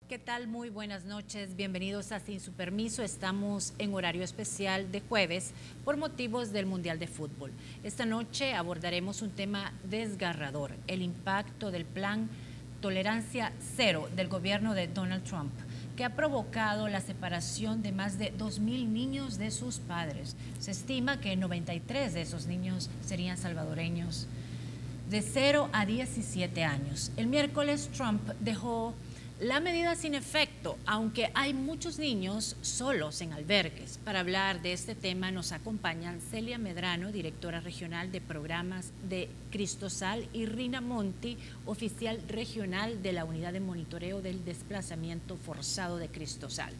¿Qué tal? Muy buenas noches, bienvenidos a Sin Su Permiso. Estamos en horario especial de jueves por motivos del Mundial de Fútbol. Esta noche abordaremos un tema desgarrador, el impacto del plan Tolerancia Cero del gobierno de Donald Trump, que ha provocado la separación de más de 2.000 niños de sus padres. Se estima que 93 de esos niños serían salvadoreños de 0 a 17 años. El miércoles Trump dejó la medida sin efecto, aunque hay muchos niños solos en albergues. Para hablar de este tema nos acompañan Celia Medrano, directora regional de programas de Cristosal, y Rina Monti, oficial regional de la Unidad de Monitoreo del Desplazamiento Forzado de Cristosal.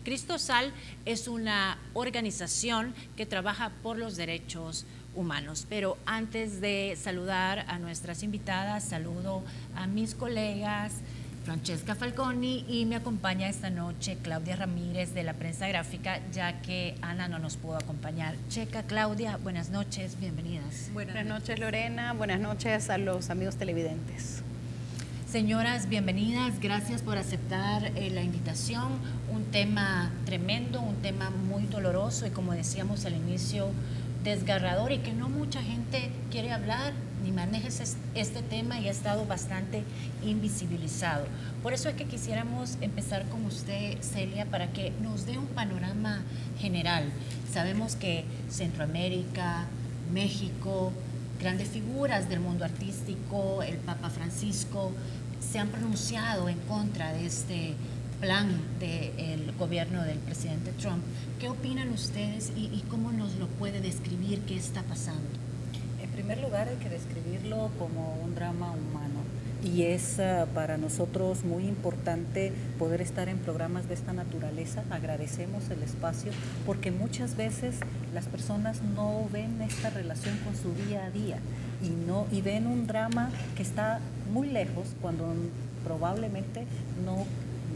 Cristosal es una organización que trabaja por los derechos humanos. Pero antes de saludar a nuestras invitadas, saludo a mis colegas Francesca Falconi, y me acompaña esta noche Claudia Ramírez de la prensa gráfica, ya que Ana no nos pudo acompañar. Checa, Claudia, buenas noches, bienvenidas. Buenas noches, Lorena, buenas noches a los amigos televidentes. Señoras, bienvenidas, gracias por aceptar la invitación. Un tema tremendo, un tema muy doloroso y, como decíamos al inicio, desgarrador, y que no mucha gente quiere hablar ni maneja este tema, y ha estado bastante invisibilizado. Por eso es que quisiéramos empezar con usted, Celia, para que nos dé un panorama general. Sabemos que Centroamérica, México, grandes figuras del mundo artístico, el Papa Francisco, se han pronunciado en contra de este plan del gobierno del presidente Trump. ¿Qué opinan ustedes y cómo nos lo puede describir? ¿Qué está pasando? En primer lugar, hay que describirlo como un drama humano, y es para nosotros muy importante poder estar en programas de esta naturaleza. Agradecemos el espacio porque muchas veces las personas no ven esta relación con su día a día y ven un drama que está muy lejos, cuando probablemente no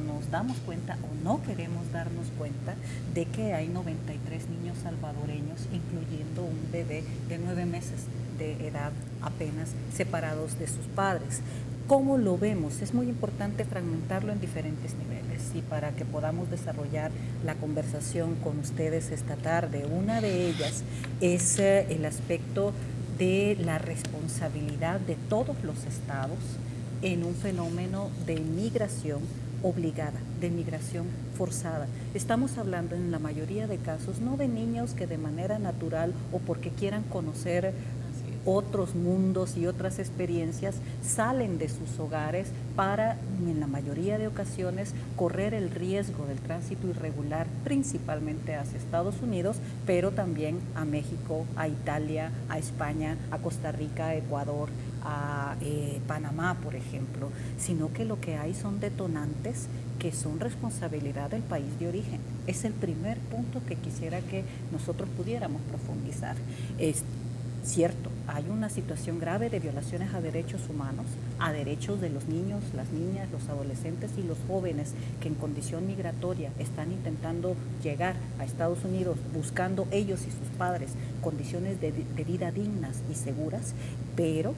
nos damos cuenta o no queremos darnos cuenta de que hay 93 niños salvadoreños, incluyendo un bebé de 9 meses de edad apenas, separados de sus padres. ¿Cómo lo vemos? Es muy importante fragmentarlo en diferentes niveles, y para que podamos desarrollar la conversación con ustedes esta tarde, una de ellas es el aspecto de la responsabilidad de todos los estados en un fenómeno de migración obligada, de migración forzada. Estamos hablando en la mayoría de casos no de niños que de manera natural o porque quieran conocer otros mundos y otras experiencias salen de sus hogares para, en la mayoría de ocasiones, correr el riesgo del tránsito irregular, principalmente hacia Estados Unidos, pero también a México, a Italia, a España, a Costa Rica, a Ecuador, a Panamá, por ejemplo, sino que lo que hay son detonantes que son responsabilidad del país de origen. Es el primer punto que quisiera que nosotros pudiéramos profundizar. Es cierto, hay una situación grave de violaciones a derechos humanos, a derechos de los niños, las niñas, los adolescentes y los jóvenes que en condición migratoria están intentando llegar a Estados Unidos, buscando ellos y sus padres condiciones de vida dignas y seguras, pero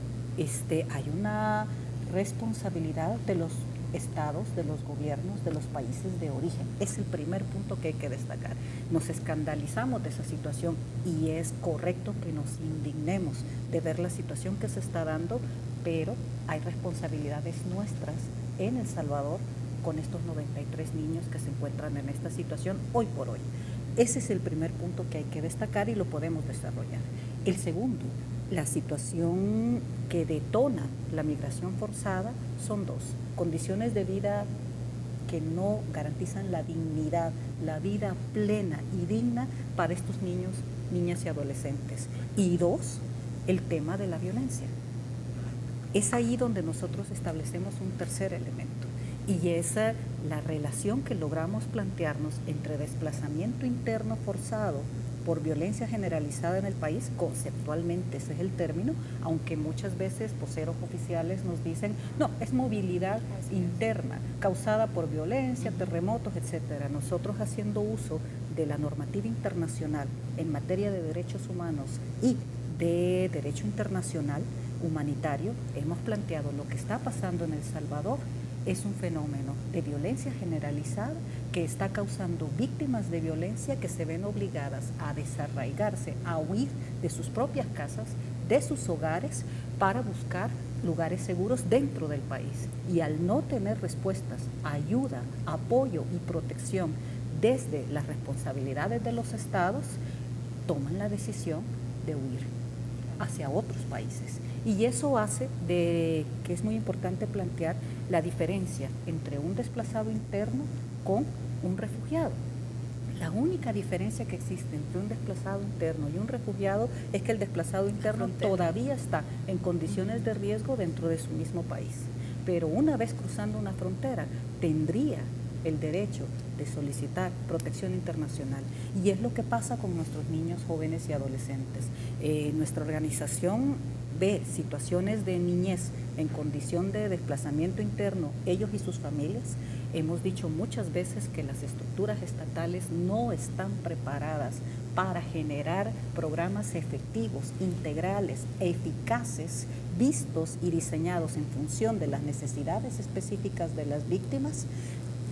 hay una responsabilidad de los estados, de los gobiernos, de los países de origen. Es el primer punto que hay que destacar. Nos escandalizamos de esa situación y es correcto que nos indignemos de ver la situación que se está dando, pero hay responsabilidades nuestras en El Salvador con estos 93 niños que se encuentran en esta situación hoy por hoy. Ese es el primer punto que hay que destacar y lo podemos desarrollar. El segundo, la situación que detona la migración forzada son dos: condiciones de vida que no garantizan la dignidad, la vida plena y digna para estos niños, niñas y adolescentes. Y dos, el tema de la violencia. Es ahí donde nosotros establecemos un tercer elemento, y es la relación que logramos plantearnos entre desplazamiento interno forzado por violencia generalizada en el país. Conceptualmente ese es el término, aunque muchas veces voceros oficiales nos dicen, no, es movilidad interna, causada por violencia, terremotos, etcétera. Nosotros, haciendo uso de la normativa internacional en materia de derechos humanos y de derecho internacional humanitario, hemos planteado lo que está pasando en El Salvador es un fenómeno de violencia generalizada que está causando víctimas de violencia que se ven obligadas a desarraigarse, a huir de sus propias casas, de sus hogares, para buscar lugares seguros dentro del país. Y al no tener respuestas, ayuda, apoyo y protección desde las responsabilidades de los estados, toman la decisión de huir hacia otros países. Y eso hace que es muy importante plantear la diferencia entre un desplazado interno con un refugiado. La única diferencia que existe entre un desplazado interno y un refugiado es que el desplazado interno todavía está en condiciones de riesgo dentro de su mismo país. Pero una vez cruzando una frontera, tendría el derecho de solicitar protección internacional. Y es lo que pasa con nuestros niños, jóvenes y adolescentes. Nuestra organización ve situaciones de niñez en condición de desplazamiento interno, ellos y sus familias. Hemos dicho muchas veces que las estructuras estatales no están preparadas para generar programas efectivos, integrales, eficaces, vistos y diseñados en función de las necesidades específicas de las víctimas.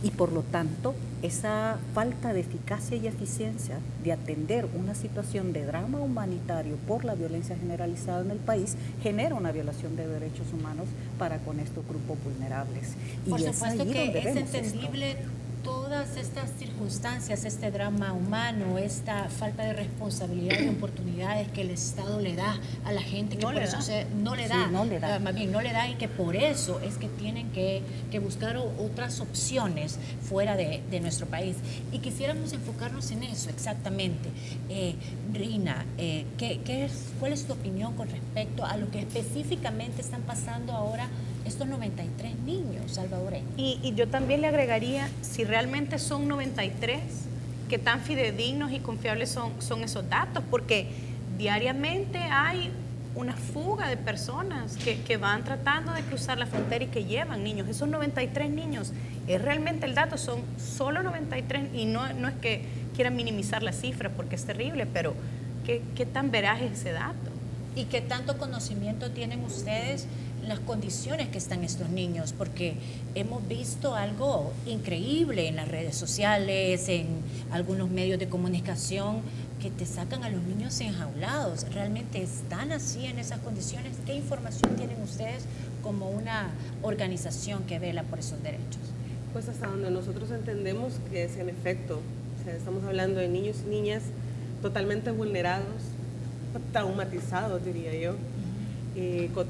Y por lo tanto, esa falta de eficacia y eficiencia de atender una situación de drama humanitario por la violencia generalizada en el país genera una violación de derechos humanos para con estos grupos vulnerables. Por supuesto que es entendible todas estas circunstancias, este drama humano, esta falta de responsabilidad y oportunidades que el Estado le da a la gente, que por eso no le da, más bien no le da, y que por eso es que tienen que buscar otras opciones fuera de nuestro país. Y quisiéramos enfocarnos en eso exactamente. Rina, ¿cuál es tu opinión con respecto a lo que específicamente están pasando ahora estos 93 niños salvadoreños? Y yo también le agregaría, si realmente son 93, qué tan fidedignos y confiables son esos datos, porque diariamente hay una fuga de personas que van tratando de cruzar la frontera y que llevan niños. Esos 93 niños, es realmente el dato, son solo 93, y no es que quieran minimizar la cifra porque es terrible, pero ¿qué tan veraz es ese dato? ¿Y qué tanto conocimiento tienen ustedes en las condiciones que están estos niños? Porque hemos visto algo increíble en las redes sociales, en algunos medios de comunicación, que te sacan a los niños enjaulados. ¿Realmente están así en esas condiciones? ¿Qué información tienen ustedes como una organización que vela por esos derechos? Pues hasta donde nosotros entendemos que es en efecto, o sea, estamos hablando de niños y niñas totalmente vulnerados, traumatizados, diría yo,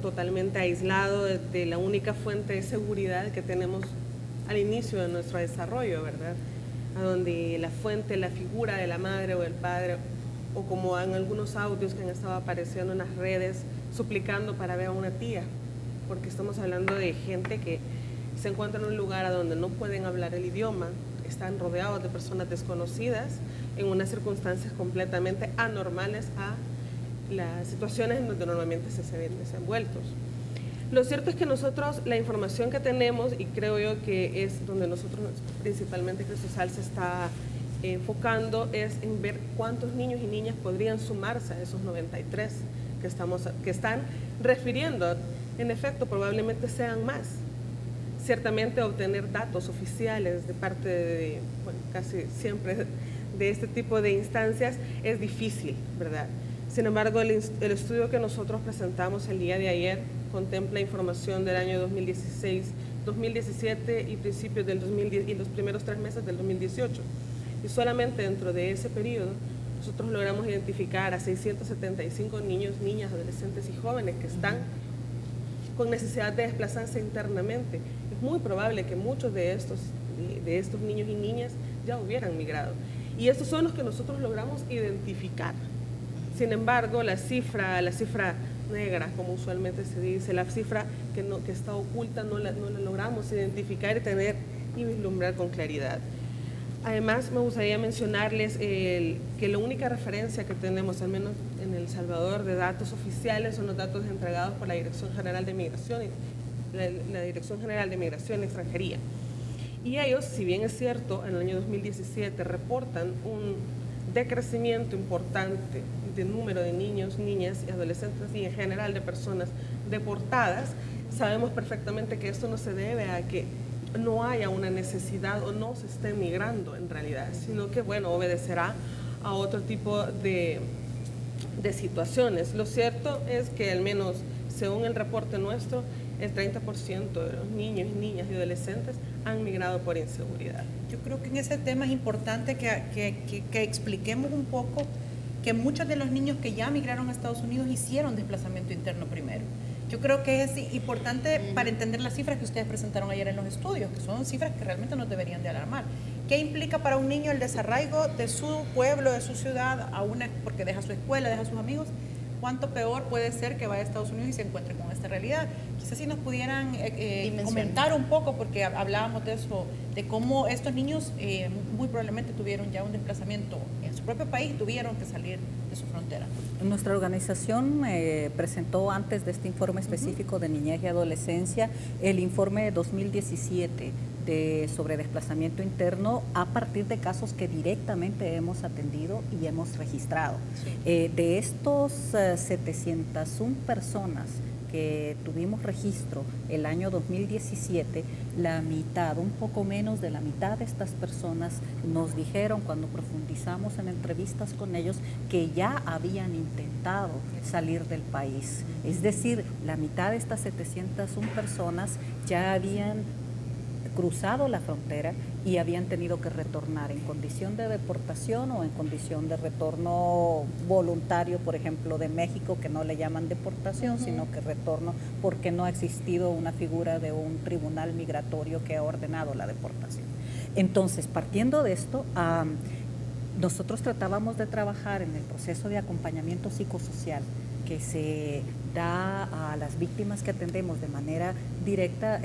totalmente aislados de la única fuente de seguridad que tenemos al inicio de nuestro desarrollo, ¿verdad? A donde la fuente, la figura de la madre o del padre, o como en algunos audios que han estado apareciendo en las redes, suplicando para ver a una tía, porque estamos hablando de gente que se encuentra en un lugar a donde no pueden hablar el idioma, están rodeados de personas desconocidas en unas circunstancias completamente anormales a las situaciones en donde normalmente se ven desenvueltos. Lo cierto es que nosotros, la información que tenemos, y creo yo que es donde nosotros principalmente Cristosal se está enfocando, es en ver cuántos niños y niñas podrían sumarse a esos 93 que están refiriendo. En efecto, probablemente sean más. Ciertamente obtener datos oficiales de parte de, bueno, casi siempre de este tipo de instancias es difícil, ¿verdad? Sin embargo, el estudio que nosotros presentamos el día de ayer contempla información del año 2016, 2017 y principios del 2010 y los primeros 3 meses del 2018. Y solamente dentro de ese periodo nosotros logramos identificar a 675 niños, niñas, adolescentes y jóvenes que están con necesidad de desplazarse internamente. Es muy probable que muchos de estos niños y niñas ya hubieran migrado. Y estos son los que nosotros logramos identificar. Sin embargo, la cifra negra, como usualmente se dice, la cifra que está oculta, no la logramos identificar y vislumbrar con claridad. Además, me gustaría mencionarles que la única referencia que tenemos, al menos en El Salvador, de datos oficiales son los datos entregados por la Dirección General de Migración, la Dirección General de Migración y Extranjería. Y ellos, si bien es cierto, en el año 2017 reportan un decrecimiento importante de número de niños, niñas y adolescentes y en general de personas deportadas, sabemos perfectamente que esto no se debe a que no haya una necesidad o no se esté migrando en realidad, sino que, bueno, obedecerá a otro tipo de situaciones. Lo cierto es que al menos según el reporte nuestro, el 30% de los niños, niñas y adolescentes han migrado por inseguridad. Yo creo que en ese tema es importante que expliquemos un poco que muchos de los niños que ya migraron a Estados Unidos hicieron desplazamiento interno primero. Yo creo que es importante para entender las cifras que ustedes presentaron ayer en los estudios, que son cifras que realmente nos deberían de alarmar. ¿Qué implica para un niño el desarraigo de su pueblo, de su ciudad, porque deja su escuela, deja a sus amigos? ¿Cuánto peor puede ser que vaya a Estados Unidos y se encuentre con esta realidad? Quizás si nos pudieran comentar un poco, porque hablábamos de eso, de cómo estos niños muy probablemente tuvieron ya un desplazamiento en su propio país, tuvieron que salir de su frontera. Nuestra organización presentó antes de este informe específico de niñez y adolescencia el informe 2017 sobre desplazamiento interno a partir de casos que directamente hemos atendido y hemos registrado. Sí. De estos 701 personas que tuvimos registro el año 2017, la mitad, un poco menos de la mitad de estas personas nos dijeron cuando profundizamos en entrevistas con ellos que ya habían intentado salir del país. Es decir, la mitad de estas 701 personas ya habían cruzado la frontera y habían tenido que retornar en condición de deportación o en condición de retorno voluntario, por ejemplo, de México, que no le llaman deportación, sino que retorno porque no ha existido una figura de un tribunal migratorio que ha ordenado la deportación. Entonces, partiendo de esto, nosotros tratábamos de trabajar en el proceso de acompañamiento psicosocial que se da a las víctimas que atendemos de manera directa.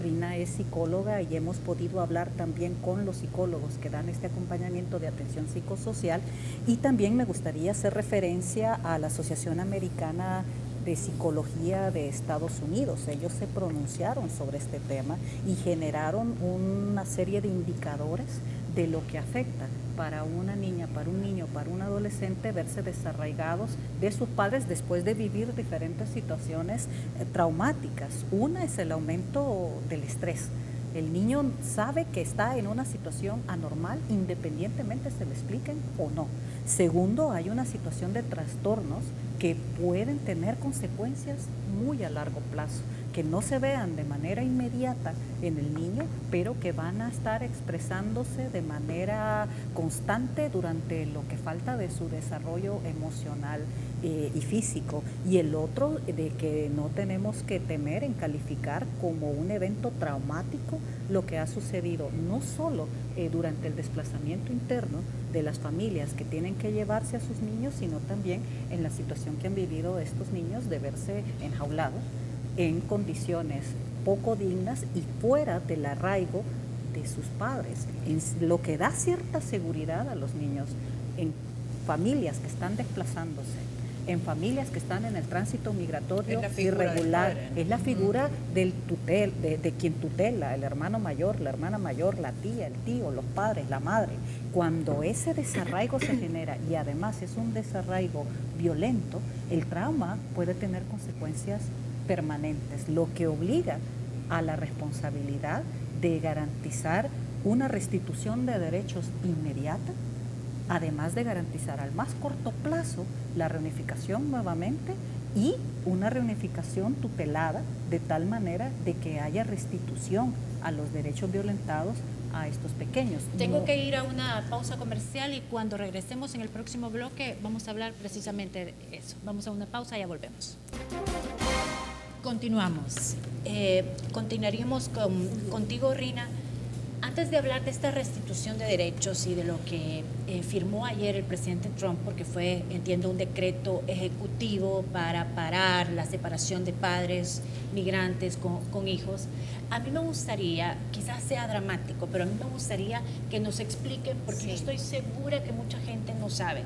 Rina es psicóloga y hemos podido hablar también con los psicólogos que dan este acompañamiento de atención psicosocial, y también me gustaría hacer referencia a la Asociación Americana de Psicología de Estados Unidos. Ellos se pronunciaron sobre este tema y generaron una serie de indicadores de lo que afecta para una niña, para un niño, para un adolescente verse desarraigados de sus padres después de vivir diferentes situaciones traumáticas. Una es el aumento del estrés. El niño sabe que está en una situación anormal independientemente se le expliquen o no. Segundo, hay una situación de trastornos que pueden tener consecuencias muy a largo plazo, que no se vean de manera inmediata en el niño, pero que van a estar expresándose de manera constante durante lo que falta de su desarrollo emocional y físico. Y el otro, de que no tenemos que temer en calificar como un evento traumático lo que ha sucedido, no solo durante el desplazamiento interno de las familias que tienen que llevarse a sus niños, sino también en la situación que han vivido estos niños de verse enjaulados en condiciones poco dignas y fuera del arraigo de sus padres, lo que da cierta seguridad a los niños en familias que están desplazándose, en familias que están en el tránsito migratorio irregular. Es la figura del de quien tutela, el hermano mayor, la hermana mayor, la tía, el tío, los padres, la madre. Cuando ese desarraigo se genera y además es un desarraigo violento, el trauma puede tener consecuencias permanentes, lo que obliga a la responsabilidad de garantizar una restitución de derechos inmediata, además de garantizar al más corto plazo la reunificación nuevamente y una reunificación tutelada de tal manera de que haya restitución a los derechos violentados a estos pequeños. Tengo que ir a una pausa comercial y cuando regresemos en el próximo bloque vamos a hablar precisamente de eso. Vamos a una pausa y ya volvemos. Continuamos. Continuaríamos contigo, Rina. Antes de hablar de esta restitución de derechos y de lo que firmó ayer el presidente Trump, porque fue, entiendo, un decreto ejecutivo para parar la separación de padres migrantes con hijos, a mí me gustaría, quizás sea dramático, pero a mí me gustaría que nos expliquen, porque yo estoy segura que mucha gente no sabe,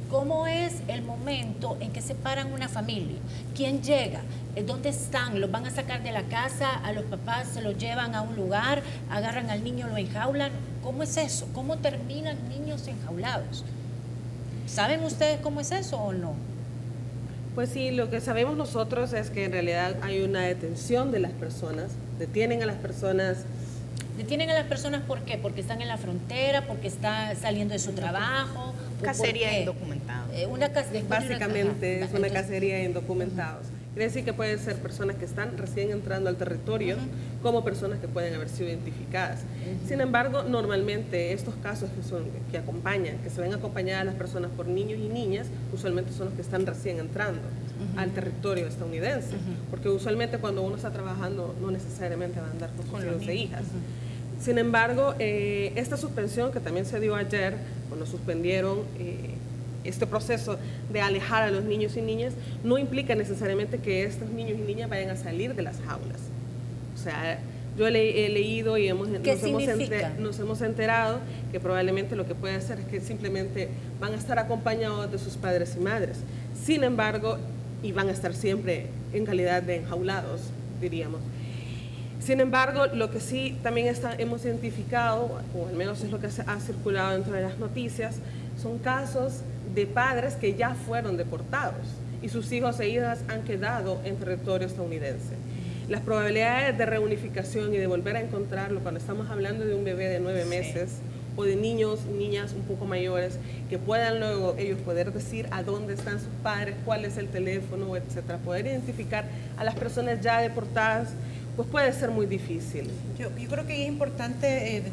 ¿cómo es el momento en que separan una familia? ¿Quién llega? ¿Dónde están? ¿Los van a sacar de la casa? ¿A los papás se los llevan a un lugar? ¿Agarran al niño, lo enjaulan? ¿Cómo es eso? ¿Cómo terminan niños enjaulados? ¿Saben ustedes cómo es eso o no? Pues sí, lo que sabemos nosotros es que en realidad hay una detención de las personas, detienen a las personas ¿Detienen a las personas por qué? ¿Porque están en la frontera? ¿Porque están saliendo de su trabajo? Cacería ¿Por de qué? indocumentados. Básicamente es una cacería de indocumentados. Quiere decir que pueden ser personas que están recién entrando al territorio, como personas que pueden haber sido identificadas. Sin embargo, normalmente estos casos que acompañan, que se ven acompañadas las personas por niños y niñas, usualmente son los que están recién entrando al territorio estadounidense, porque usualmente cuando uno está trabajando no necesariamente va a andar con sus hijos e hijas. Sin embargo, esta suspensión que también se dio ayer, cuando suspendieron este proceso de alejar a los niños y niñas, no implica necesariamente que estos niños y niñas vayan a salir de las jaulas. O sea, yo he leído y nos hemos enterado que probablemente lo que puede hacer es que simplemente van a estar acompañados de sus padres y madres. Sin embargo, y van a estar siempre en calidad de enjaulados, diríamos. Sin embargo, lo que sí también hemos identificado, o al menos es lo que ha circulado dentro de las noticias, son casos de padres que ya fueron deportados y sus hijos e hijas han quedado en territorio estadounidense. Las probabilidades de reunificación y de volver a encontrarlo cuando estamos hablando de un bebé de 9 meses o de niños, niñas un poco mayores, que puedan luego ellos poder decir a dónde están sus padres, cuál es el teléfono, etcétera, poder identificar a las personas ya deportadas, pues puede ser muy difícil. Yo creo que es importante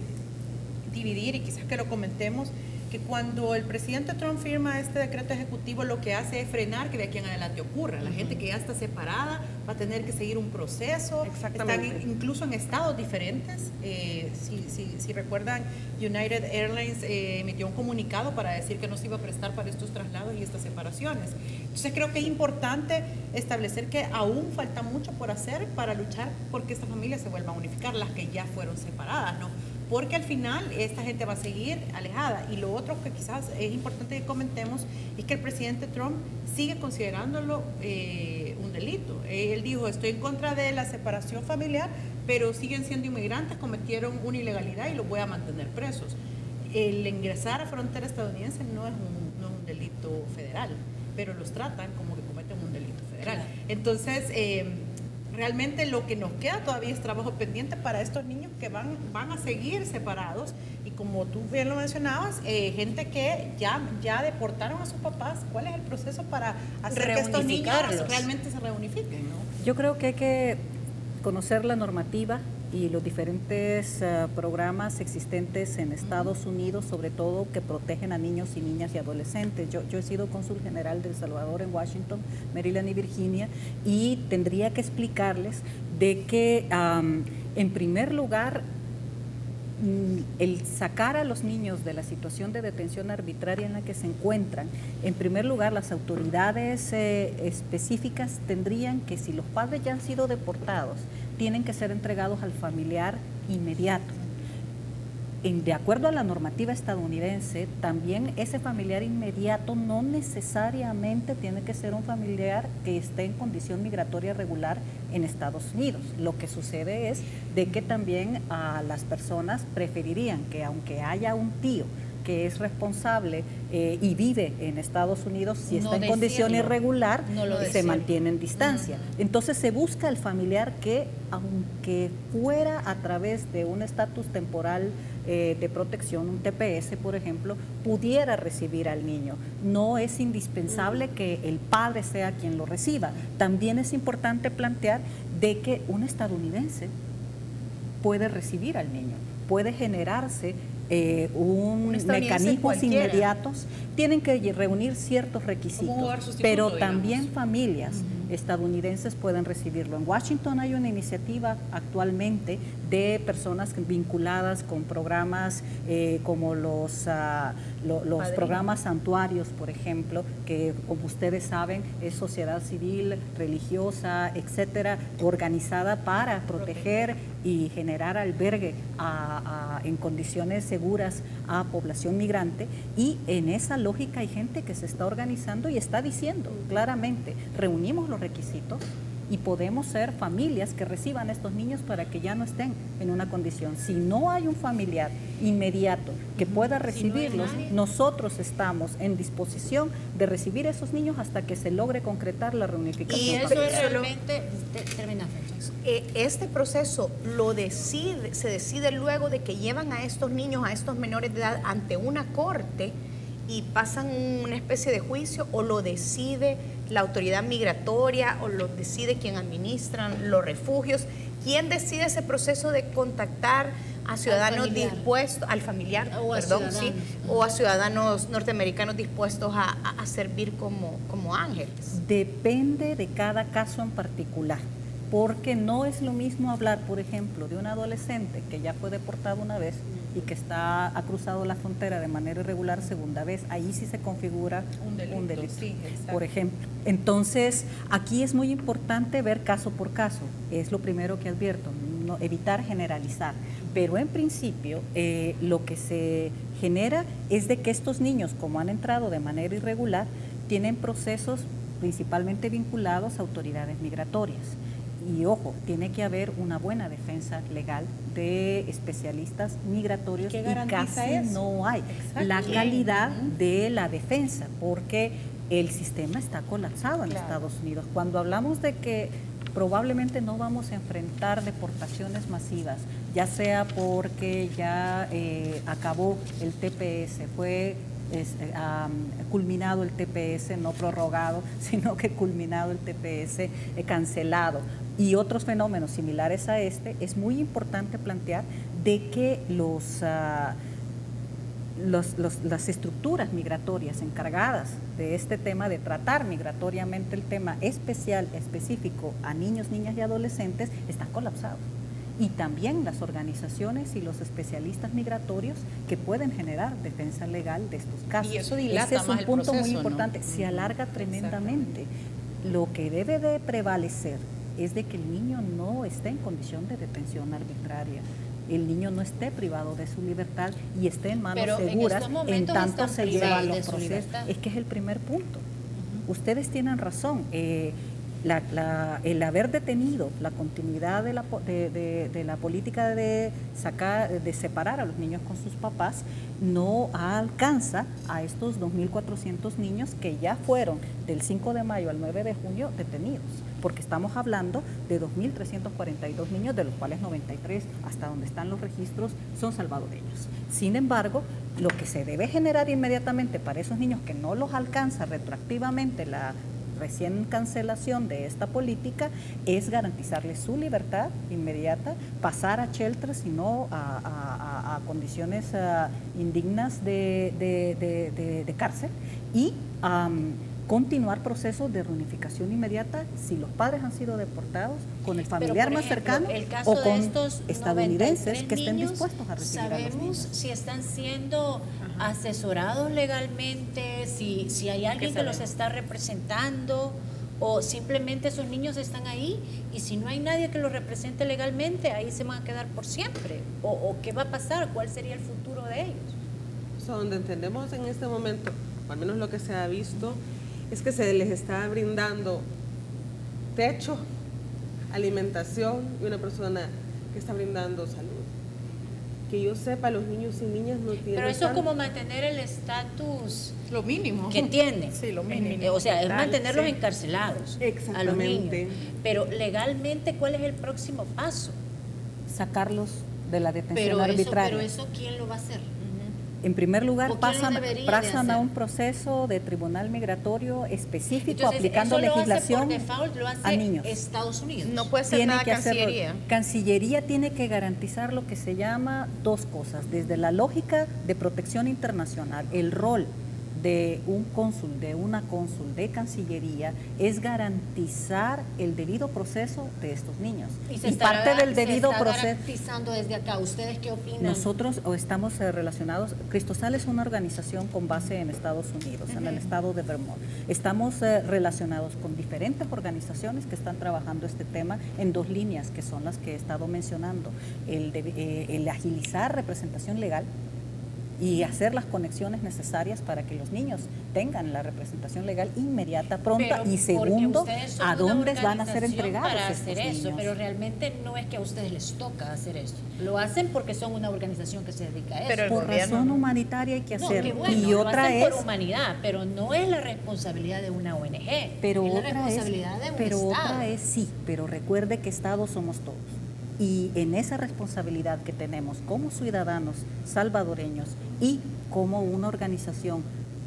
dividir, y quizás que lo comentemos, que cuando el presidente Trump firma este decreto ejecutivo, lo que hace es frenar que de aquí en adelante ocurra. La gente que ya está separada va a tener que seguir un proceso. Están incluso en estados diferentes. Si recuerdan, United Airlines emitió un comunicado para decir que no se iba a prestar para estos traslados y estas separaciones. Entonces creo que es importante establecer que aún falta mucho por hacer para luchar porque esta familia se vuelva a unificar, las que ya fueron separadas, ¿no? Porque al final esta gente va a seguir alejada. Y lo otro que quizás es importante que comentemos es que el presidente Trump sigue considerándolo un delito. Él dijo, estoy en contra de la separación familiar, pero siguen siendo inmigrantes, cometieron una ilegalidad y los voy a mantener presos. El ingresar a frontera estadounidense no es un delito federal, pero los tratan como que cometen un delito federal. Claro. Entonces, realmente lo que nos queda todavía es trabajo pendiente para estos niños que van a seguir separados, y como tú bien lo mencionabas, gente que ya deportaron a sus papás. ¿Cuál es el proceso para hacer que estos niños realmente se reunifiquen, ¿no? Yo creo que hay que conocer la normativa y los diferentes programas existentes en Estados Unidos, sobre todo que protegen a niños y niñas y adolescentes. Yo he sido cónsul general de El Salvador en Washington, Maryland y Virginia, y tendría que explicarles de que, en primer lugar, el sacar a los niños de la situación de detención arbitraria en la que se encuentran, en primer lugar, las autoridades específicas tendrían que, si los padres ya han sido deportados, tienen que ser entregados al familiar inmediato. De acuerdo a la normativa estadounidense, también ese familiar inmediato no necesariamente tiene que ser un familiar que esté en condición migratoria regular en Estados Unidos. Lo que sucede es de que también a las personas preferirían que, aunque haya un tío que es responsable y vive en Estados Unidos, si está en condición irregular, se mantiene en distancia. Entonces se busca el familiar que, aunque fuera a través de un estatus temporal de protección, un TPS, por ejemplo, pudiera recibir al niño. No es indispensable que el padre sea quien lo reciba. También es importante plantear de que un estadounidense puede recibir al niño, puede generarse mecanismos inmediatos. Tienen que reunir ciertos requisitos, pero también familias estadounidenses pueden recibirlo. En Washington hay una iniciativa actualmente de personas vinculadas con programas como los programas santuarios, por ejemplo, que, como ustedes saben, es sociedad civil, religiosa, etcétera, organizada para proteger y generar albergue en condiciones seguras a población migrante. Y en esa lógica hay gente que se está organizando y está diciendo claramente, reunimos los requisitos, y podemos ser familias que reciban a estos niños para que ya no estén en una condición. Si no hay un familiar inmediato que pueda recibirlos, nosotros estamos en disposición de recibir a esos niños hasta que se logre concretar la reunificación. Y eso es realmente, termina, Francesco. Este proceso se decide luego de que llevan a estos niños, a estos menores de edad, ante una corte y pasan una especie de juicio, o lo decide la autoridad migratoria, o lo decide quien administran los refugios. ¿Quién decide ese proceso de contactar a ciudadanos dispuestos, al familiar, o a perdón, ciudadanos, o a ciudadanos norteamericanos dispuestos a servir como ángeles? Depende de cada caso en particular, porque no es lo mismo hablar, por ejemplo, de un adolescente que ya fue deportado una vez y que ha cruzado la frontera de manera irregular segunda vez. Ahí sí se configura un delito, sí, por ejemplo. Entonces, aquí es muy importante ver caso por caso, es lo primero que advierto, no, evitar generalizar. Pero en principio, lo que se genera es de que estos niños, como han entrado de manera irregular, tienen procesos principalmente vinculados a autoridades migratorias. Y ojo, tiene que haber una buena defensa legal de especialistas migratorios, y casi eso? No hay. Exacto. La calidad de la defensa, porque el sistema está colapsado en Estados Unidos. Cuando hablamos de que probablemente no vamos a enfrentar deportaciones masivas, ya sea porque ya acabó el TPS, fue culminado el TPS, no prorrogado, sino que culminado el TPS, cancelado, y otros fenómenos similares a este, es muy importante plantear de que las estructuras migratorias encargadas de este tema, de tratar migratoriamente el tema específico a niños, niñas y adolescentes, están colapsados. Y también las organizaciones y los especialistas migratorios que pueden generar defensa legal de estos casos. Y eso dilata Ese es un punto muy importante, ¿no? Se alarga tremendamente. Lo que debe de prevalecer es de que el niño no esté en condición de detención arbitraria, el niño no esté privado de su libertad y esté en manos seguras en tanto se llevan los procesos. Es que es el primer punto. Ustedes tienen razón. El haber detenido la continuidad de la política de separar a los niños con sus papás no alcanza a estos 2.400 niños que ya fueron del 5 de mayo al 9 de junio detenidos, porque estamos hablando de 2.342 niños, de los cuales 93, hasta donde están los registros, son salvadoreños. Sin embargo, lo que se debe generar inmediatamente para esos niños que no los alcanza retroactivamente la recién cancelación de esta política es garantizarles su libertad inmediata, pasar a shelters y no a condiciones indignas de cárcel, y continuar procesos de reunificación inmediata si los padres han sido deportados con el familiar más cercano o con estadounidenses que estén dispuestos a recibir a los niños. ¿Sabemos si están siendo asesorados legalmente, si hay alguien que los está representando, o simplemente esos niños están ahí y si no hay nadie que los represente legalmente, ahí se van a quedar por siempre? ¿O qué va a pasar? ¿Cuál sería el futuro de ellos? Donde entendemos en este momento, o al menos lo que se ha visto, es que se les está brindando techo, alimentación y una persona que está brindando salud. Que yo sepa, los niños y niñas no tienen... Pero eso es como mantener el estatus... Lo mínimo. Que tienen. Sí, lo mínimo. O sea, es mantenerlos encarcelados a los niños. Pero legalmente, ¿cuál es el próximo paso? Sacarlos de la detención arbitraria. Pero eso, ¿quién lo va a hacer? En primer lugar, pasan a un proceso de tribunal migratorio específico. Entonces, aplicando legislación lo hace a niños. Estados Unidos. No puede ser nada Cancillería. Cancillería tiene que garantizar lo que se llama dos cosas. Desde la lógica de protección internacional, el rol de un cónsul, de una cónsul de Cancillería es garantizar el debido proceso de estos niños. Y parte del debido proceso garantizando desde acá. ¿Ustedes qué opinan? Nosotros estamos relacionados. Cristosal es una organización con base en Estados Unidos, en el estado de Vermont. Estamos relacionados con diferentes organizaciones que están trabajando este tema en dos líneas, que son las que he estado mencionando: el agilizar representación legal y hacer las conexiones necesarias para que los niños tengan la representación legal inmediata, pronta, Pero y segundo, ¿a dónde van a ser entregados para estos hacer eso? niños? Pero realmente no es que a ustedes les toca hacer eso. Lo hacen porque son una organización que se dedica a eso. Pero el Por gobierno razón no. humanitaria hay que No, hacerlo. qué bueno, y lo otra hacen es por humanidad, pero no es la responsabilidad de una ONG. Pero es la otra responsabilidad de un Estado. otra es sí, pero recuerde que Estados somos todos. Y en esa responsabilidad que tenemos como ciudadanos salvadoreños y como una organización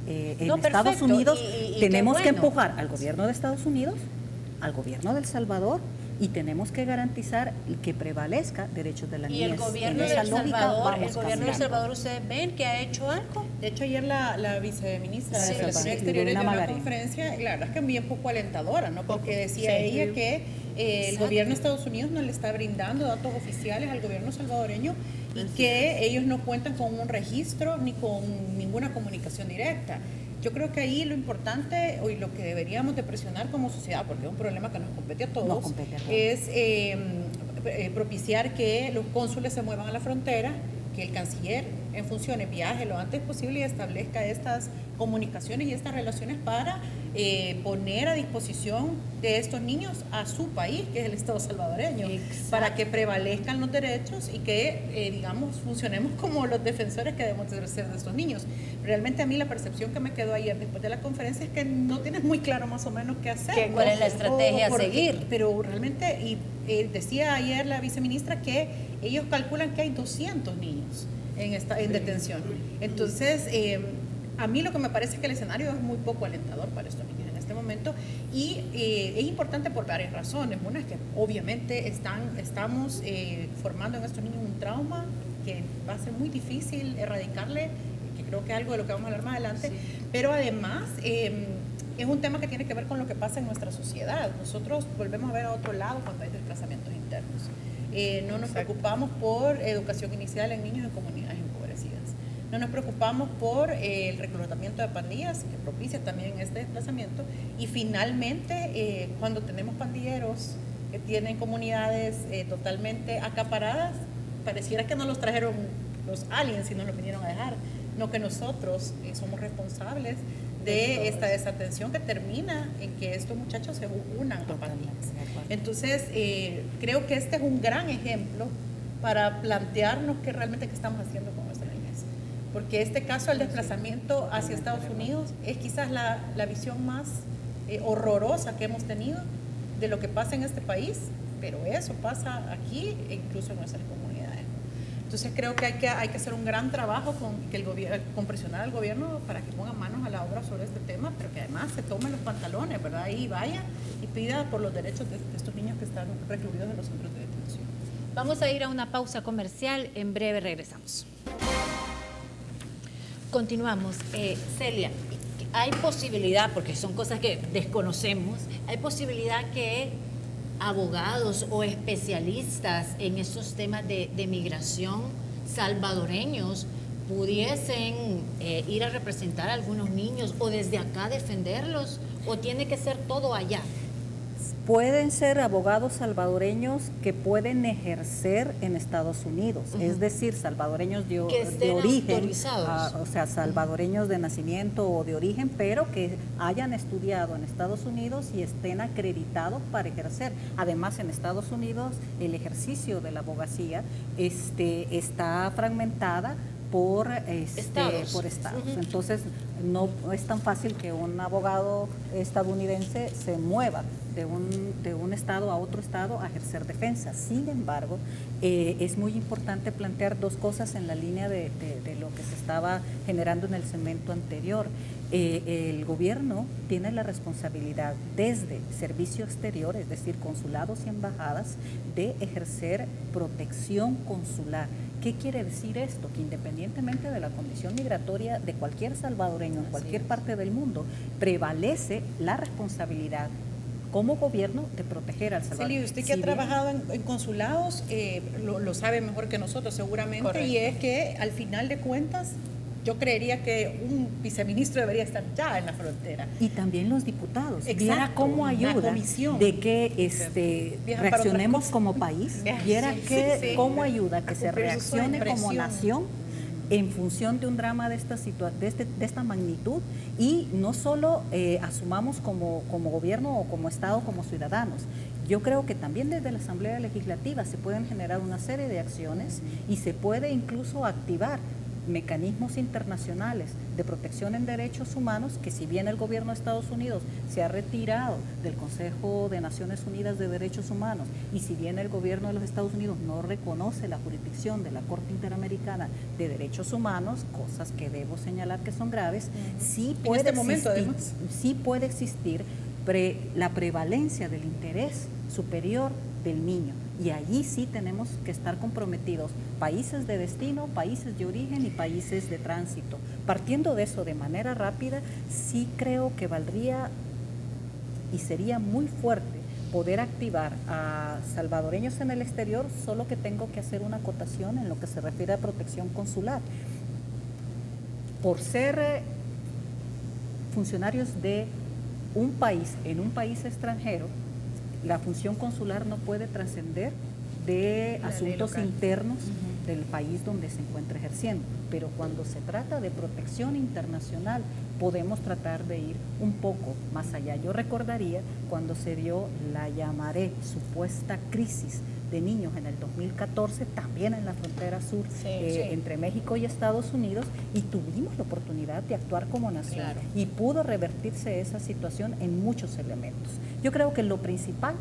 en No, Estados perfecto, Unidos, y tenemos qué que bueno. empujar al gobierno de Estados Unidos, al gobierno de El Salvador, y tenemos que garantizar que prevalezca derechos de la Y niñez. el gobierno En de esa El lógica Salvador, vamos el gobierno de El caminando. Salvador, ¿ustedes ven que ha hecho algo? De hecho, ayer la viceministra Sí, de Relaciones sí. Exteriores dio Lorena una Magarín. conferencia, y la verdad es que bien poco alentadora, ¿no? Porque decía Sí. ella que el Exacto. gobierno de Estados Unidos no le está brindando datos oficiales al gobierno salvadoreño y que ellos no cuentan con un registro ni con ninguna comunicación directa. Yo creo que ahí lo importante y lo que deberíamos de presionar como sociedad, porque es un problema que nos compete a todos, Nos compete a todos. es propiciar que los cónsules se muevan a la frontera, que el canciller en funciones viaje lo antes posible y establezca estas comunicaciones y estas relaciones para poner a disposición de estos niños a su país, que es el Estado salvadoreño, Exacto. para que prevalezcan los derechos y que, digamos, funcionemos como los defensores que debemos de ser de estos niños. Realmente a mí la percepción que me quedó ayer después de la conferencia es que no tienes muy claro más o menos qué hacer. ¿Cuál ¿no? es la estrategia a Porque- seguir? Pero realmente, y decía ayer la viceministra que ellos calculan que hay 200 niños en detención. Entonces, a mí lo que me parece es que el escenario es muy poco alentador para estos niños en este momento y es importante por varias razones. Una es que obviamente estamos formando en estos niños un trauma que va a ser muy difícil erradicarle, que creo que es algo de lo que vamos a hablar más adelante, pero además es un tema que tiene que ver con lo que pasa en nuestra sociedad. Nosotros volvemos a ver a otro lado cuando hay desplazamientos internos. No nos preocupamos por educación inicial en niños en comunidades empobrecidas. No nos preocupamos por el reclutamiento de pandillas, que propicia también este desplazamiento. Y finalmente, cuando tenemos pandilleros que tienen comunidades totalmente acaparadas, pareciera que no los trajeron los aliens, sino los vinieron a dejar. No que nosotros somos responsables de esta desatención que termina en que estos muchachos se unan a pandillas. Entonces, creo que este es un gran ejemplo para plantearnos qué realmente qué estamos haciendo con nuestra niñez. Porque este caso, el desplazamiento hacia Estados Unidos, es quizás la visión más horrorosa que hemos tenido de lo que pasa en este país, pero eso pasa aquí e incluso en nuestras comunidades. Entonces creo que hay que hacer un gran trabajo con presionar al gobierno para que ponga manos a la obra sobre este tema, pero que además se tomen los pantalones, ¿verdad? Y vaya y pida por los derechos de estos niños que están recluidos en los centros de detención. Vamos a ir a una pausa comercial, en breve regresamos. Continuamos. Celia, hay posibilidad, porque son cosas que desconocemos, hay posibilidad que abogados o especialistas en estos temas de migración salvadoreños pudiesen ir a representar a algunos niños o desde acá defenderlos, o tiene que ser todo allá. Pueden ser abogados salvadoreños que pueden ejercer en Estados Unidos, es decir, salvadoreños Que de estén origen, autorizados. o sea, salvadoreños de nacimiento o de origen, pero que hayan estudiado en Estados Unidos y estén acreditados para ejercer. Además, en Estados Unidos el ejercicio de la abogacía está fragmentada por Estados. Entonces no es tan fácil que un abogado estadounidense se mueva de un estado a otro estado a ejercer defensa. Sin embargo, es muy importante plantear dos cosas en la línea de lo que se estaba generando en el segmento anterior. El gobierno tiene la responsabilidad desde servicio exterior, es decir, consulados y embajadas, de ejercer protección consular. ¿Qué quiere decir esto? Que independientemente de la condición migratoria de cualquier salvadoreño en cualquier parte del mundo, prevalece la responsabilidad como gobierno de proteger al Salvador. Celia, usted que ha trabajado en consulados lo sabe mejor que nosotros seguramente. Correcto. Y es que al final de cuentas yo creería que un viceministro debería estar ya en la frontera. Y también los diputados. Exacto, Viera cómo ayuda la comisión. de que reaccionemos como país. Viera cómo ayuda que se reaccione como nación en función de un drama de esta magnitud, y no solo asumamos como gobierno o como Estado, como ciudadanos. Yo creo que también desde la Asamblea Legislativa se pueden generar una serie de acciones y se puede incluso activar mecanismos internacionales de protección en derechos humanos, que si bien el gobierno de Estados Unidos se ha retirado del Consejo de Naciones Unidas de Derechos Humanos, y si bien el gobierno de los Estados Unidos no reconoce la jurisdicción de la Corte Interamericana de Derechos Humanos, cosas que debo señalar que son graves, sí puede existir la prevalencia del interés superior del niño. Y allí sí tenemos que estar comprometidos, países de destino, países de origen y países de tránsito. Partiendo de eso de manera rápida, sí creo que valdría y sería muy fuerte poder activar a salvadoreños en el exterior, solo que tengo que hacer una acotación en lo que se refiere a protección consular. Por ser funcionarios de un país en un país extranjero, la función consular no puede trascender de asuntos internos del país donde se encuentra ejerciendo, pero cuando se trata de protección internacional podemos tratar de ir un poco más allá. Yo recordaría cuando se dio la llamaré supuesta crisis de niños en el 2014, también en la frontera sur entre México y Estados Unidos, y tuvimos la oportunidad de actuar como nación, y pudo revertirse esa situación en muchos elementos. Yo creo que lo principal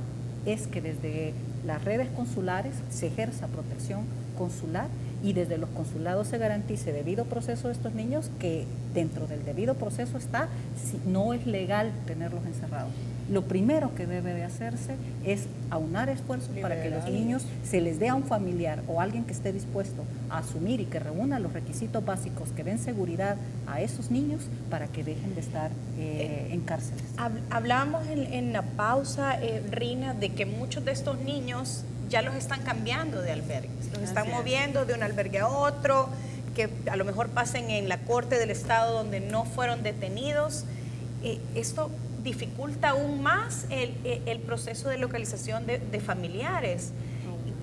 es que desde las redes consulares se ejerza protección consular, y desde los consulados se garantice debido proceso de estos niños, que dentro del debido proceso está, si no es legal tenerlos encerrados. Lo primero que debe de hacerse es aunar esfuerzos para que los niños se les dé a un familiar o alguien que esté dispuesto a asumir y que reúna los requisitos básicos que den seguridad a esos niños para que dejen de estar en cárceles. Hablábamos en la pausa, Rina, de que muchos de estos niños ya los están cambiando de albergues, los están moviendo de un albergue a otro, que a lo mejor pasen en la corte del estado donde no fueron detenidos. Esto dificulta aún más el proceso de localización de familiares.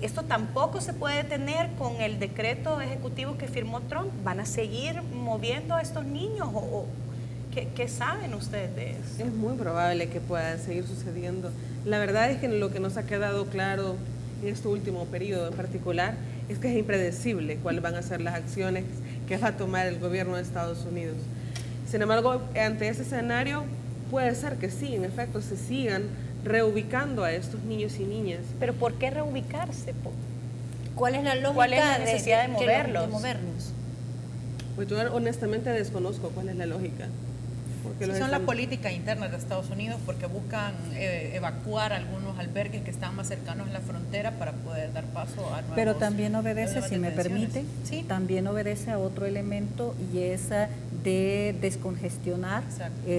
Esto tampoco se puede detener con el decreto ejecutivo que firmó Trump. ¿Van a seguir moviendo a estos niños? ¿Qué saben ustedes de eso? Es muy probable que pueda seguir sucediendo. La verdad es que lo que nos ha quedado claro en este último periodo en particular es que es impredecible cuáles van a ser las acciones que va a tomar el gobierno de Estados Unidos. Sin embargo, ante ese escenario, puede ser que sí, en efecto, se sigan reubicando a estos niños y niñas. ¿Pero por qué reubicarse? ¿Cuál es la lógica? ¿Cuál es la necesidad de moverlos? Pues yo honestamente desconozco cuál es la lógica. Son la política interna de Estados Unidos, porque buscan evacuar algunos albergues que están más cercanos a la frontera para poder dar paso a nuevos. Pero también obedece, si me permite, también obedece a otro elemento, y es de descongestionar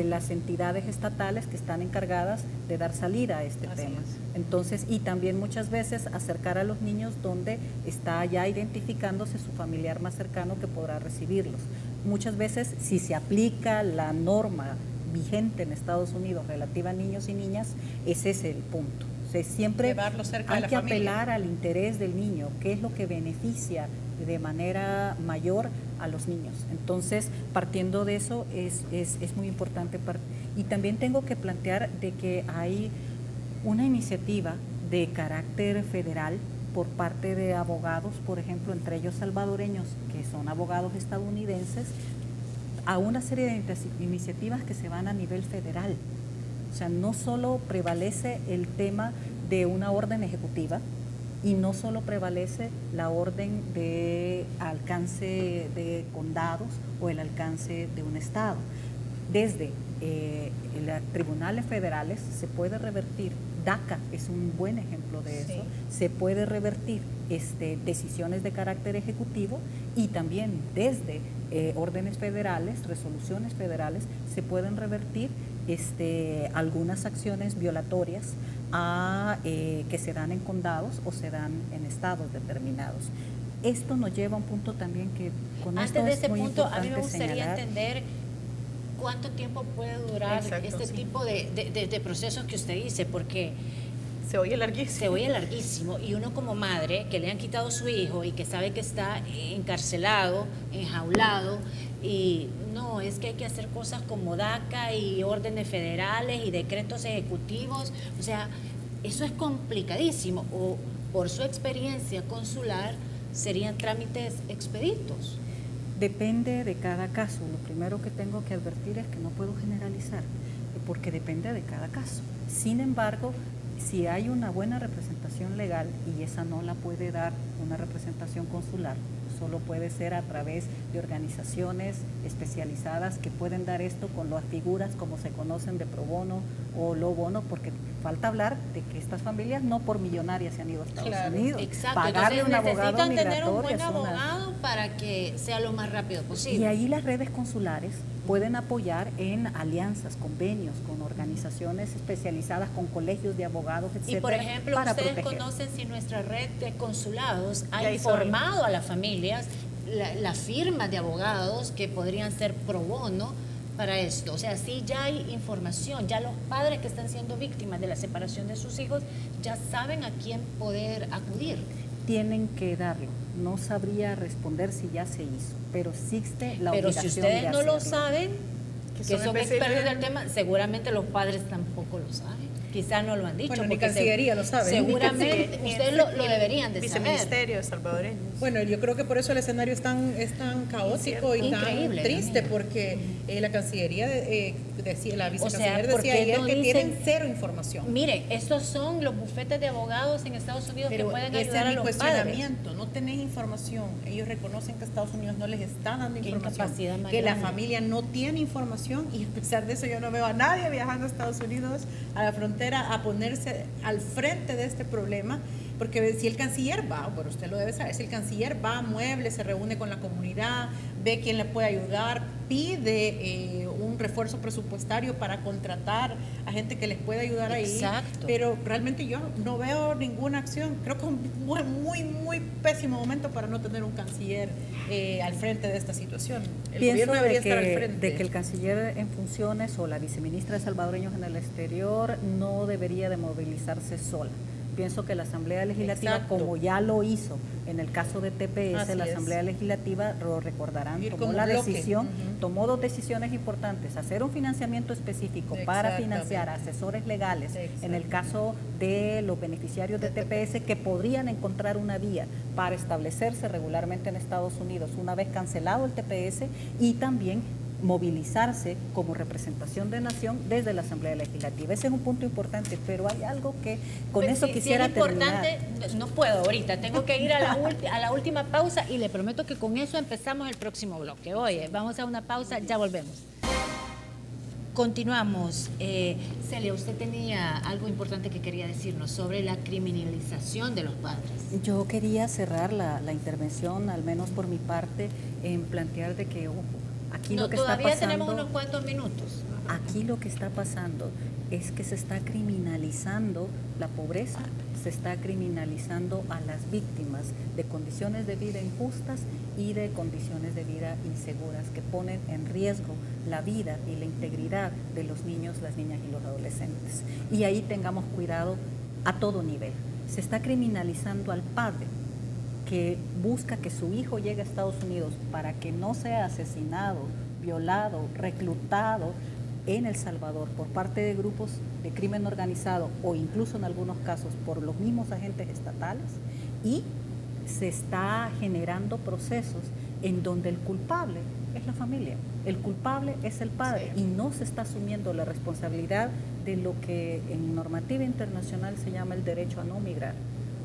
las entidades estatales que están encargadas de dar salida a este tema. Entonces, y también muchas veces acercar a los niños donde está ya identificándose su familiar más cercano que podrá recibirlos. Muchas veces, si se aplica la norma vigente en Estados Unidos relativa a niños y niñas, ese es el punto. O sea, siempre hay que apelar al interés del niño, qué es lo que beneficia de manera mayor a los niños. Entonces, partiendo de eso, es muy importante. Y también tengo que plantear de que hay una iniciativa de carácter federal por parte de abogados, por ejemplo, entre ellos salvadoreños, que son abogados estadounidenses, a una serie de iniciativas que se van a nivel federal. O sea, no solo prevalece el tema de una orden ejecutiva, y no solo prevalece la orden de alcance de condados o el alcance de un estado. Desde los tribunales federales se puede revertir. DACA es un buen ejemplo de eso. Se puede revertir decisiones de carácter ejecutivo, y también desde órdenes federales, resoluciones federales, se pueden revertir algunas acciones violatorias que se dan en condados o se dan en estados determinados. Esto nos lleva a un punto también que con esto Antes de es ese muy punto, a importante mí me gustaría señalar. entender cuánto tiempo puede durar tipo de procesos que usted dice, porque Se oye larguísimo. Se oye larguísimo, y uno como madre que le han quitado su hijo y que sabe que está encarcelado, enjaulado, y no, es que hay que hacer cosas como DACA y órdenes federales y decretos ejecutivos, o sea, eso es complicadísimo. O por su experiencia consular serían trámites expeditos. Depende de cada caso. Lo primero que tengo que advertir es que no puedo generalizar, porque depende de cada caso. Sin embargo, si hay una buena representación legal, y esa no la puede dar una representación consular, solo puede ser a través de organizaciones especializadas que pueden dar esto con las figuras como se conocen de pro bono o lo bono, porque falta hablar de que estas familias no por millonarias se han ido a Estados Unidos. Exacto, Pagarle entonces un abogado necesitan tener un migratorio buen abogado para que sea lo más rápido posible. Y ahí las redes consulares pueden apoyar en alianzas, convenios con organizaciones especializadas, con colegios de abogados, etcétera. Y por ejemplo, para ustedes proteger. conocen si nuestra red de consulados ha Ya hizo informado a las familias la firma de abogados que podrían ser pro bono para esto. O sea, sí ya hay información, ya los padres que están siendo víctimas de la separación de sus hijos ya saben a quién poder acudir. Tienen que darlo. No sabría responder si ya se hizo, pero existe la Pero obligación si de ustedes no lo hacerlo. saben, que son especialistas expertos del tema, seguramente los padres tampoco lo saben. Quizás no lo han dicho. Bueno, ni porque Cancillería lo sabe. Seguramente Ni ustedes lo deberían de saber. Viceministerio salvadoreño. Bueno, yo creo que por eso el escenario es tan caótico y tan Increíble, triste, Dios mío. porque la Cancillería decía, la O sea, vicecanciller ¿por decía qué ayer no que dicen- tienen cero información. Miren, estos son los bufetes de abogados en Estados Unidos Pero que pueden ese ayudar es a mi los padres. cuestionamiento, no tenés información. Ellos reconocen que Estados Unidos no les está dando Qué información, incapacidad más que la grande. familia no tiene información, y a pesar de eso yo no veo a nadie viajando a Estados Unidos a la frontera a ponerse al frente de este problema, porque si el canciller va, bueno, usted lo debe saber, si el canciller va, mueble, se reúne con la comunidad, ve quién le puede ayudar, pide un refuerzo presupuestario para contratar a gente que les pueda ayudar ahí. Exacto. Pero realmente yo no veo ninguna acción. Creo que es un muy pésimo momento para no tener un canciller al frente de esta situación. El Pienso gobierno debería de estar al frente. que el canciller en funciones o la viceministra de salvadoreños en el exterior no debería de movilizarse sola. Pienso que la Asamblea Legislativa, Exacto. como ya lo hizo en el caso de TPS, Así la es. Asamblea Legislativa, lo recordarán, Ir tomó como la bloque. decisión, Ujú. tomó dos decisiones importantes: hacer un financiamiento específico para Exactamente. financiar asesores legales en el Exacto. caso de los beneficiarios de TPS que podrían encontrar una vía para establecerse regularmente en Estados Unidos una vez cancelado el TPS, y también movilizarse como representación de nación desde la Asamblea Legislativa. Ese es un punto importante, pero hay algo que con Pues eso sí, quisiera sí es importante, terminar. no puedo ahorita, tengo que ir a la última pausa, y le prometo que con eso empezamos el próximo bloque. Oye, vamos a una pausa, ya volvemos. Continuamos. Celia, usted tenía algo importante que quería decirnos sobre la criminalización de los padres. Yo quería cerrar la intervención, al menos por mi parte, en plantear de que, ojo, aquí No, lo que está todavía pasando... tenemos unos cuantos minutos. Aquí lo que está pasando es que se está criminalizando la pobreza, se está criminalizando a las víctimas de condiciones de vida injustas y de condiciones de vida inseguras que ponen en riesgo la vida y la integridad de los niños, las niñas y los adolescentes. Y ahí tengamos cuidado a todo nivel. Se está criminalizando al padre que busca que su hijo llegue a Estados Unidos para que no sea asesinado, violado, reclutado en El Salvador por parte de grupos de crimen organizado, o incluso en algunos casos por los mismos agentes estatales, y se está generando procesos en donde el culpable es la familia, el culpable es el padre, y no se está asumiendo la responsabilidad de lo que en normativa internacional se llama el derecho a no migrar.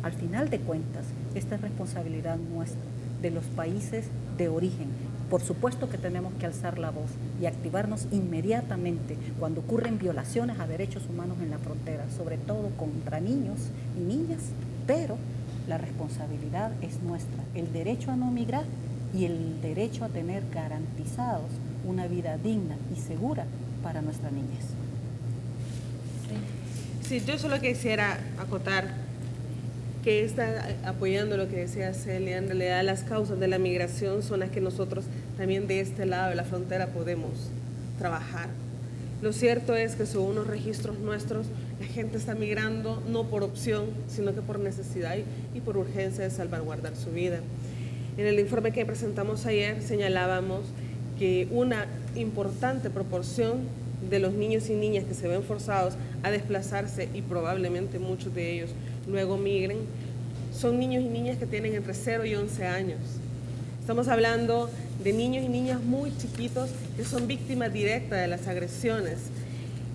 Al final de cuentas, esta es responsabilidad nuestra, de los países de origen. Por supuesto que tenemos que alzar la voz y activarnos inmediatamente cuando ocurren violaciones a derechos humanos en la frontera, sobre todo contra niños y niñas, pero la responsabilidad es nuestra, el derecho a no migrar y el derecho a tener garantizados una vida digna y segura para nuestra niñez. Sí, yo solo quisiera acotar que está apoyando lo que decía Celia. En realidad las causas de la migración son las que nosotros también de este lado de la frontera podemos trabajar. Lo cierto es que según los registros nuestros, la gente está migrando no por opción, sino que por necesidad y por urgencia de salvaguardar su vida. En el informe que presentamos ayer señalábamos que una importante proporción de los niños y niñas que se ven forzados a desplazarse, y probablemente muchos de ellos luego migren, son niños y niñas que tienen entre 0 y 11 años. Estamos hablando de niños y niñas muy chiquitos que son víctimas directas de las agresiones.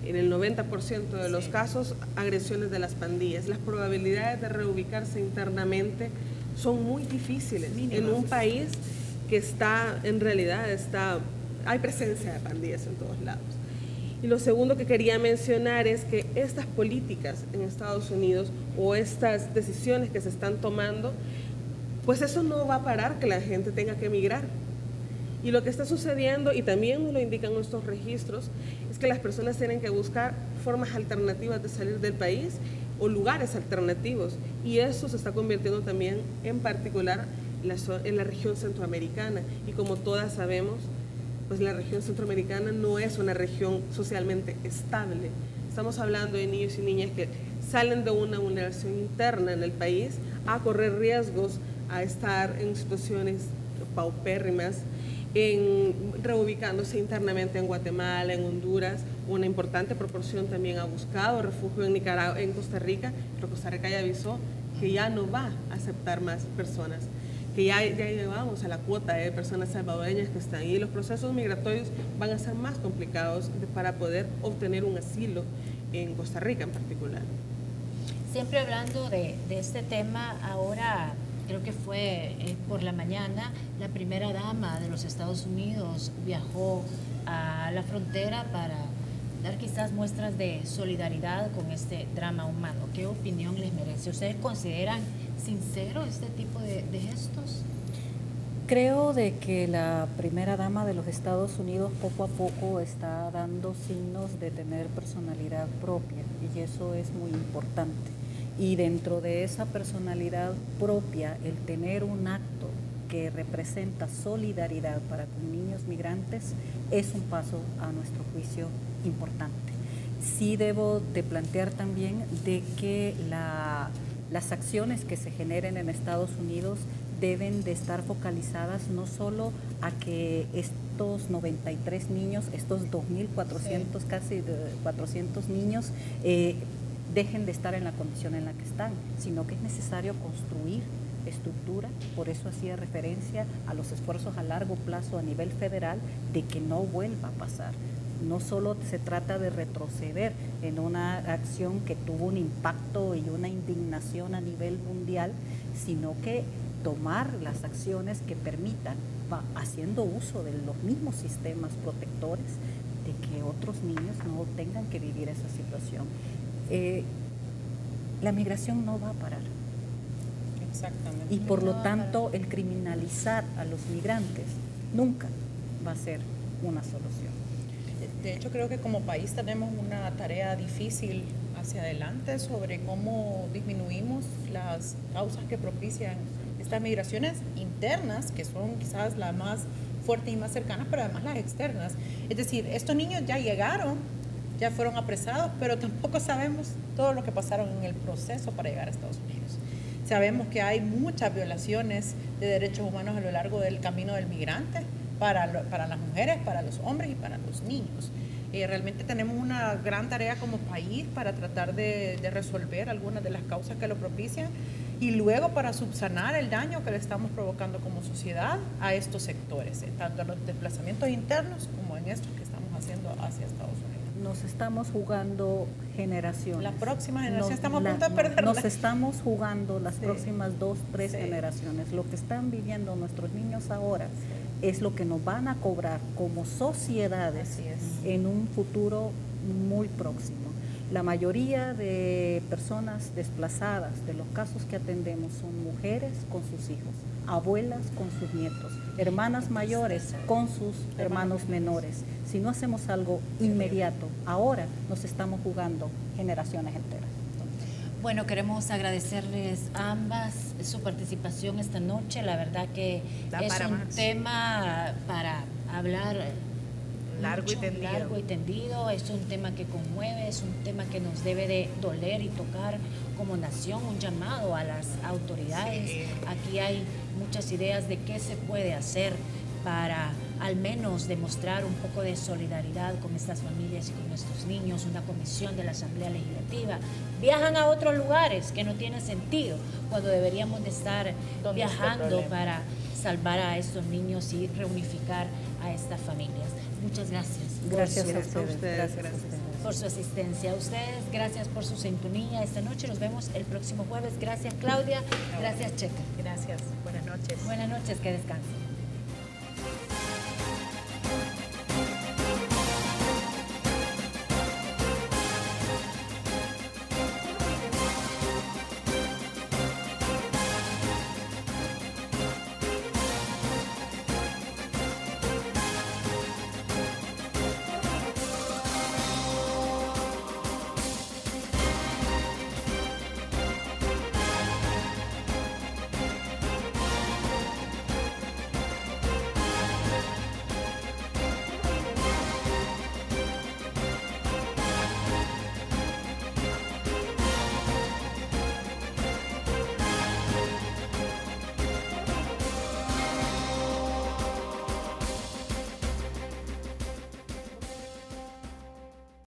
En el 90% de los casos, agresiones de las pandillas. Las probabilidades de reubicarse internamente son muy difíciles en un país que está, en realidad, hay presencia de pandillas en todos lados. Y lo segundo que quería mencionar es que estas políticas en Estados Unidos o estas decisiones que se están tomando, pues eso no va a parar que la gente tenga que emigrar. Y lo que está sucediendo, y también nos lo indican nuestros registros, es que las personas tienen que buscar formas alternativas de salir del país o lugares alternativos. Y eso se está convirtiendo también, en particular, en la región centroamericana. Y como todas sabemos, pues la región centroamericana no es una región socialmente estable. Estamos hablando de niños y niñas que salen de una vulneración interna en el país a correr riesgos, a estar en situaciones paupérrimas, reubicándose internamente en Guatemala, en Honduras. Una importante proporción también ha buscado refugio en Nicaragua, en Costa Rica, pero Costa Rica ya avisó que ya no va a aceptar más personas, que ya llevamos a la cuota de personas salvadoreñas que están ahí. Los procesos migratorios van a ser más complicados para poder obtener un asilo en Costa Rica en particular. Siempre hablando de este tema, ahora creo que fue por la mañana, la primera dama de los Estados Unidos viajó a la frontera para dar quizás muestras de solidaridad con este drama humano. ¿Qué opinión les merece? ¿Ustedes consideran sincero este tipo de gestos? Creo de que la primera dama de los Estados Unidos poco a poco está dando signos de tener personalidad propia, y eso es muy importante. Y dentro de esa personalidad propia, el tener un acto que representa solidaridad para con niños migrantes es un paso a nuestro juicio importante. Sí debo de plantear también de que las acciones que se generen en Estados Unidos deben de estar focalizadas no solo a que estos 93 niños, estos 2.400, casi 400 niños, dejen de estar en la condición en la que están, sino que es necesario construir estructura. Por eso hacía referencia a los esfuerzos a largo plazo a nivel federal de que no vuelva a pasar. No solo se trata de retroceder en una acción que tuvo un impacto y una indignación a nivel mundial, sino que tomar las acciones que permitan, haciendo uso de los mismos sistemas protectores, de que otros niños no tengan que vivir esa situación. La migración no va a parar. Exactamente. Y por lo tanto, el criminalizar a los migrantes nunca va a ser una solución. De hecho, creo que como país tenemos una tarea difícil hacia adelante sobre cómo disminuimos las causas que propician estas migraciones internas, que son quizás las más fuertes y más cercanas, pero además las externas. Es decir, estos niños ya llegaron, ya fueron apresados, pero tampoco sabemos todo lo que pasaron en el proceso para llegar a Estados Unidos. Sabemos que hay muchas violaciones de derechos humanos a lo largo del camino del migrante, para las mujeres, para los hombres y para los niños. Realmente tenemos una gran tarea como país para tratar de resolver algunas de las causas que lo propician y luego para subsanar el daño que le estamos provocando como sociedad a estos sectores, tanto en los desplazamientos internos como en estos que estamos haciendo hacia Estados Unidos. Nos estamos jugando generaciones. La próxima generación estamos a punto de perderla. Nos estamos jugando las próximas 2, 3 generaciones. Lo que están viviendo nuestros niños ahora es lo que nos van a cobrar como sociedades en un futuro muy próximo. La mayoría de personas desplazadas, de los casos que atendemos, son mujeres con sus hijos, abuelas con sus nietos, hermanas mayores con sus hermanos menores. Si no hacemos algo inmediato, ahora nos estamos jugando generaciones enteras. Bueno, queremos agradecerles a ambas su participación esta noche. La verdad que es un tema para hablar largo y mucho, tendido. largo y tendido. Es un tema que conmueve, es un tema que nos debe de doler y tocar como nación. Un llamado a las autoridades. Sí. Aquí hay muchas ideas de qué se puede hacer para al menos demostrar un poco de solidaridad con estas familias y con estos niños. Una comisión de la Asamblea Legislativa. Viajan a otros lugares que no tiene sentido, cuando deberíamos de estar ¿Dónde está el viajando problema? para salvar a estos niños y reunificar a estas familias. Muchas gracias. Gracias a Gracias a ustedes. ustedes, Gracias a gracias. ustedes. Por su asistencia. A ustedes, gracias por su sintonía esta noche. Nos vemos el próximo jueves. Gracias, Claudia. Gracias, Checa. Gracias. Buenas noches. Buenas noches, que descansen.